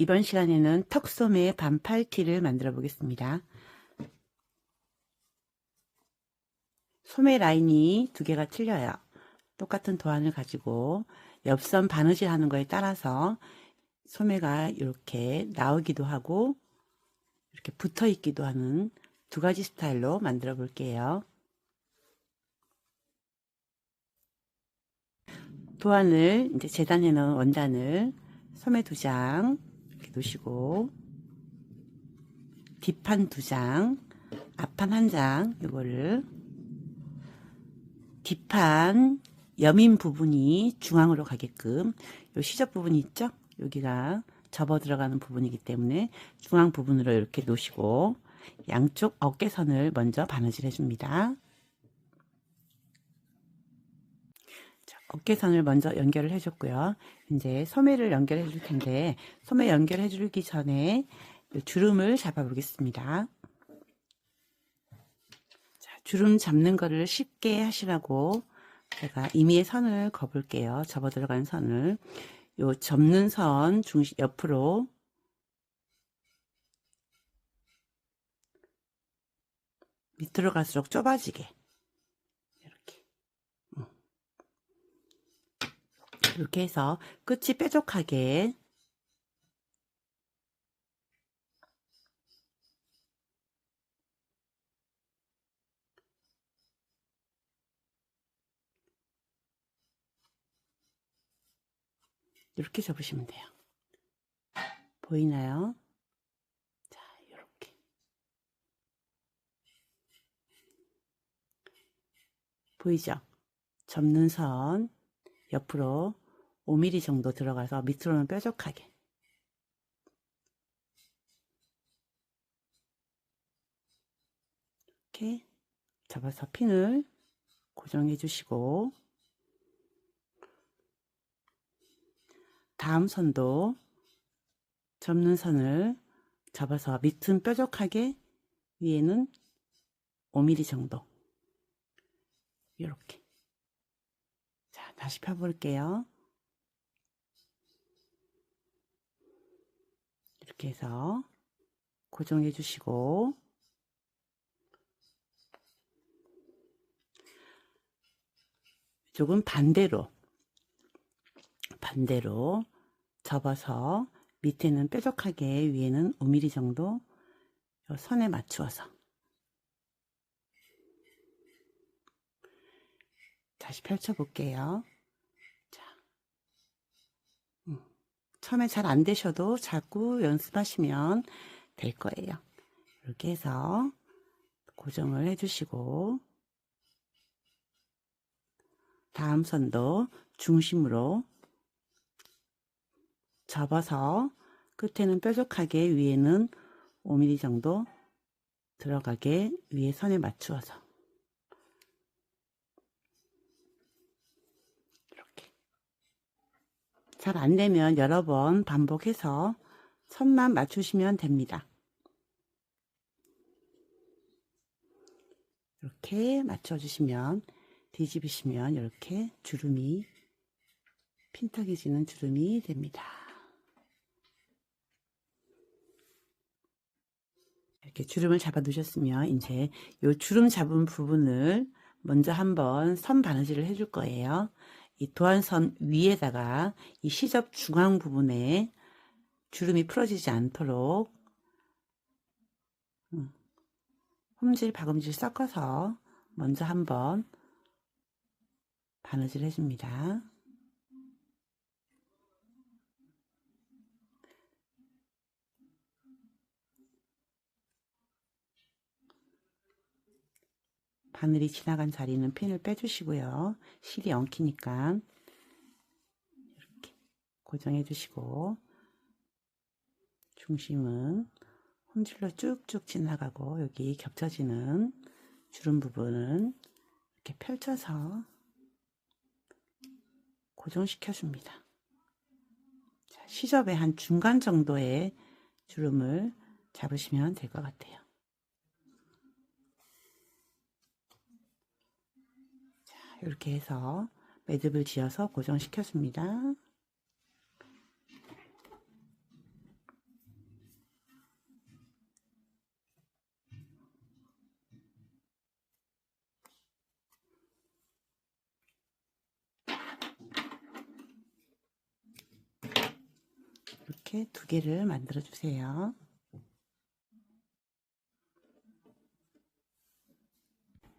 이번 시간에는 턱소매 반팔티를 만들어 보겠습니다. 소매 라인이 두 개가 틀려요. 똑같은 도안을 가지고 옆선 바느질 하는 거에 따라서 소매가 이렇게 나오기도 하고 이렇게 붙어 있기도 하는 두 가지 스타일로 만들어 볼게요. 도안을 이제 재단해 놓은 원단을 소매 2장 이렇게 놓으시고 뒷판 2장, 앞판 1장 이거를 뒷판 여민 부분이 중앙으로 가게끔 요 시접 부분이 있죠? 여기가 접어 들어가는 부분이기 때문에 중앙 부분으로 이렇게 놓으시고 양쪽 어깨선을 먼저 바느질 해줍니다. 어깨선을 먼저 연결을 해줬고요. 이제 소매를 연결해 줄 텐데 소매 연결해 주기 전에 주름을 잡아 보겠습니다. 주름 잡는 거를 쉽게 하시라고 제가 임의의 선을 그어볼게요. 접어 들어간 선을 요 접는 선 중심 옆으로 밑으로 갈수록 좁아지게 이렇게 해서 끝이 뾰족하게 이렇게 접으시면 돼요. 보이나요? 자, 이렇게 보이죠? 접는 선 옆으로 5mm 정도 들어가서 밑으로는 뾰족하게 이렇게 접어서 핀을 고정해 주시고 다음 선도 접는 선을 접어서 밑은 뾰족하게 위에는 5mm 정도 이렇게 자 다시 펴볼게요. 이렇게 해서 고정해 주시고 조금 반대로 접어서 밑에는 뾰족하게 위에는 5mm 정도 선에 맞추어서 다시 펼쳐 볼게요. 자, 처음에 잘 안 되셔도 자꾸 연습하시면 될 거예요. 이렇게 해서 고정을 해 주시고 다음 선도 중심으로 접어서 끝에는 뾰족하게 위에는 5mm 정도 들어가게 위에 선에 맞추어서 이렇게 잘 안되면 여러 번 반복해서 선만 맞추시면 됩니다. 이렇게 맞춰주시면 뒤집으시면 이렇게 주름이 핀턱이 지는 주름이 됩니다. 이렇게 주름을 잡아 두셨으면 이제 이 주름 잡은 부분을 먼저 한번 선 바느질을 해줄 거예요. 이 도안선 위에다가 이 시접 중앙 부분에 주름이 풀어지지 않도록 홈질 박음질 섞어서 먼저 한번 바느질 해줍니다. 바늘이 지나간 자리는 핀을 빼주시고요. 실이 엉키니까 이렇게 고정해 주시고 중심은 홈질로 쭉쭉 지나가고 여기 겹쳐지는 주름 부분은 이렇게 펼쳐서 고정시켜 줍니다. 자, 시접의 한 중간 정도의 주름을 잡으시면 될 것 같아요. 이렇게 해서 매듭을 지어서 고정시켜 줍니다. 이렇게 2개를 만들어 주세요.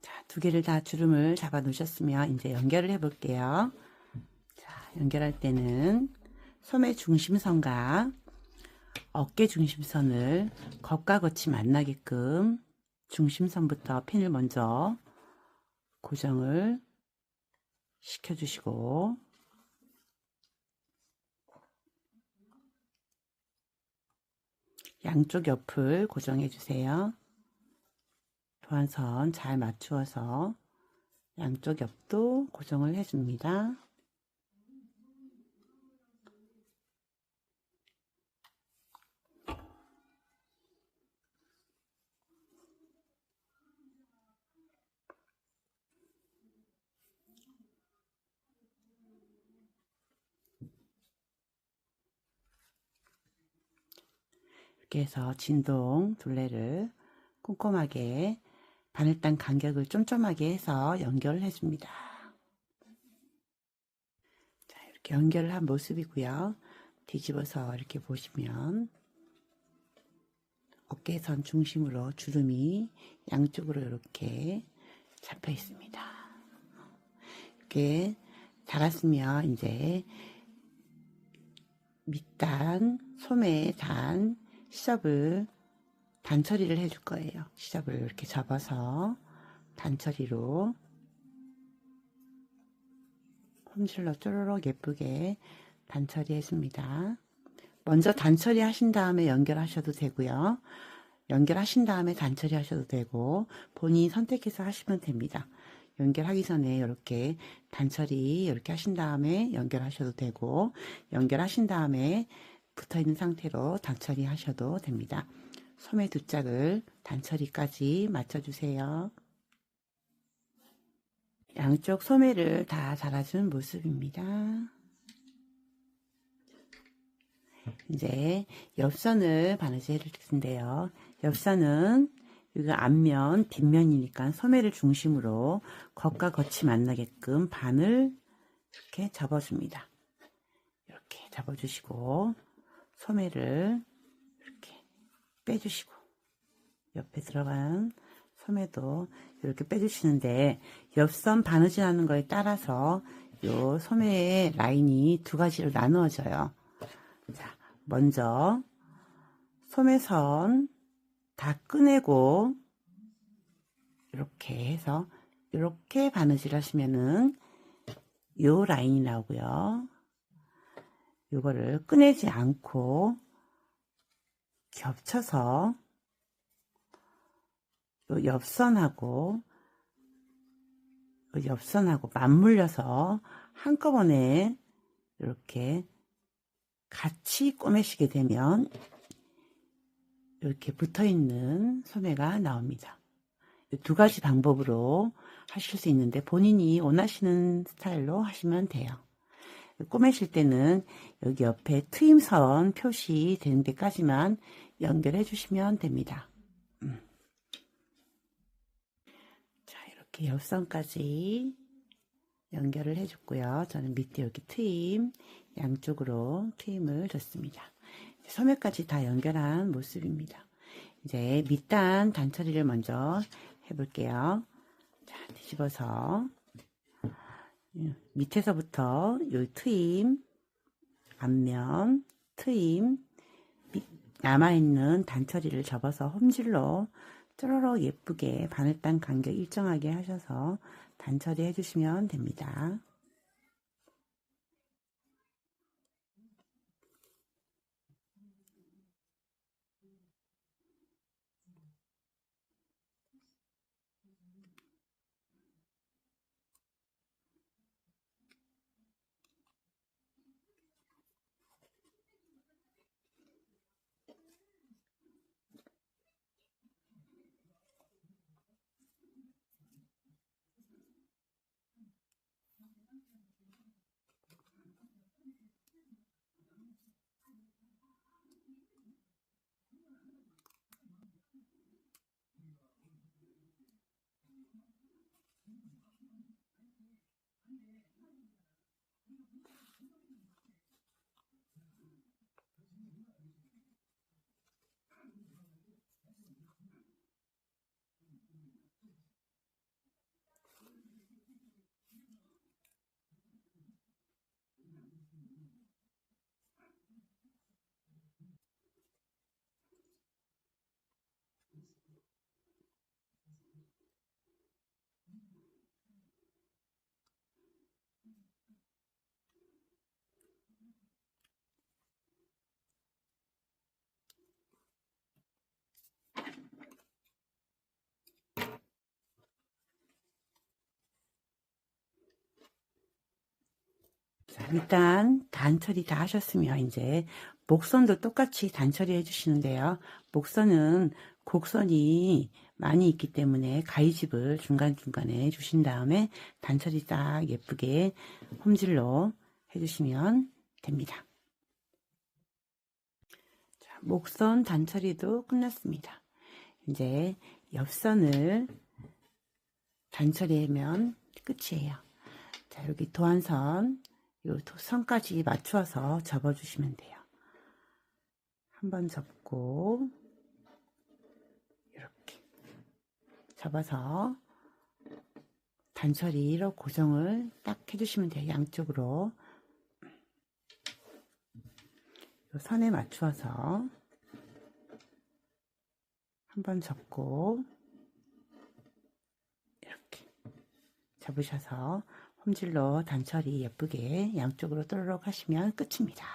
자, 2개를 다 주름을 잡아 놓으셨으면 이제 연결을 해 볼게요. 자, 연결할 때는 소매 중심선과 어깨 중심선을 겉과 겉이 만나게끔 중심선부터 핀을 먼저 고정을 시켜주시고, 양쪽 옆을 고정해 주세요. 도안선 잘 맞추어서 양쪽 옆도 고정을 해줍니다. 이렇게 해서 진동 둘레를 꼼꼼하게 바늘단 간격을 쫌쫌하게 해서 연결을 해줍니다. 자, 이렇게 연결을 한 모습이고요. 뒤집어서 이렇게 보시면 어깨선 중심으로 주름이 양쪽으로 이렇게 잡혀 있습니다. 이렇게 달았으면 이제 밑단, 소매 단, 시접을 단처리를 해줄 거예요. 시접을 이렇게 접어서 단처리로 홈질러 쪼르륵 예쁘게 단처리 해줍니다. 먼저 단처리 하신 다음에 연결하셔도 되고요. 연결하신 다음에 단처리 하셔도 되고 본인이 선택해서 하시면 됩니다. 연결하기 전에 이렇게 단처리 이렇게 하신 다음에 연결하셔도 되고, 연결하신 다음에 붙어있는 상태로 단처리 하셔도 됩니다. 소매 2짝을 단처리까지 맞춰주세요. 양쪽 소매를 다 달아준 모습입니다. 이제 옆선을 바느질 해줄 텐데요. 옆선은 이거 앞면, 뒷면이니까 소매를 중심으로 겉과 겉이 만나게끔 반을 이렇게 접어줍니다. 이렇게 접어주시고 소매를 이렇게 빼주시고 옆에 들어간 소매도 이렇게 빼주시는데, 옆선 바느질 하는 거에 따라서 요 소매의 라인이 2가지로 나누어져요. 자, 먼저 소매선 다 꺼내고 이렇게 해서 이렇게 바느질 하시면은 요 라인이 나오고요. 요거를 꺼내지 않고 겹쳐서 요 옆선하고 맞물려서 한꺼번에 이렇게 같이 꼬매시게 되면 이렇게 붙어있는 소매가 나옵니다. 이 2가지 방법으로 하실 수 있는데 본인이 원하시는 스타일로 하시면 돼요. 꼬매실 때는 여기 옆에 트임선 표시 되는 데까지만 연결해 주시면 됩니다. 자, 이렇게 옆선까지 연결을 해줬고요. 저는 밑에 여기 트임, 양쪽으로 트임을 줬습니다. 소매까지 다 연결한 모습입니다. 이제 밑단 단처리를 먼저 해볼게요. 자, 뒤집어서 밑에서부터 요 트임, 앞면, 트임, 남아있는 단처리를 접어서 홈질로 쪼로록 예쁘게 바늘단 간격 일정하게 하셔서 단처리 해주시면 됩니다. 일단 단처리 다 하셨으면 이제 목선도 똑같이 단처리 해주시는데요. 목선은 곡선이 많이 있기 때문에 가위집을 중간중간에 주신 다음에 단처리 딱 예쁘게 홈질로 해주시면 됩니다. 자, 목선 단처리도 끝났습니다. 이제 옆선을 단처리하면 끝이에요. 자, 여기 도안선, 이 선까지 맞추어서 접어주시면 돼요. 한번 접고 이렇게 접어서 단처리로 고정을 딱 해주시면 돼요. 양쪽으로 이 선에 맞추어서 한번 접고 이렇게 접으셔서 홈질로 단처리 예쁘게 양쪽으로 또르륵 하시면 끝입니다.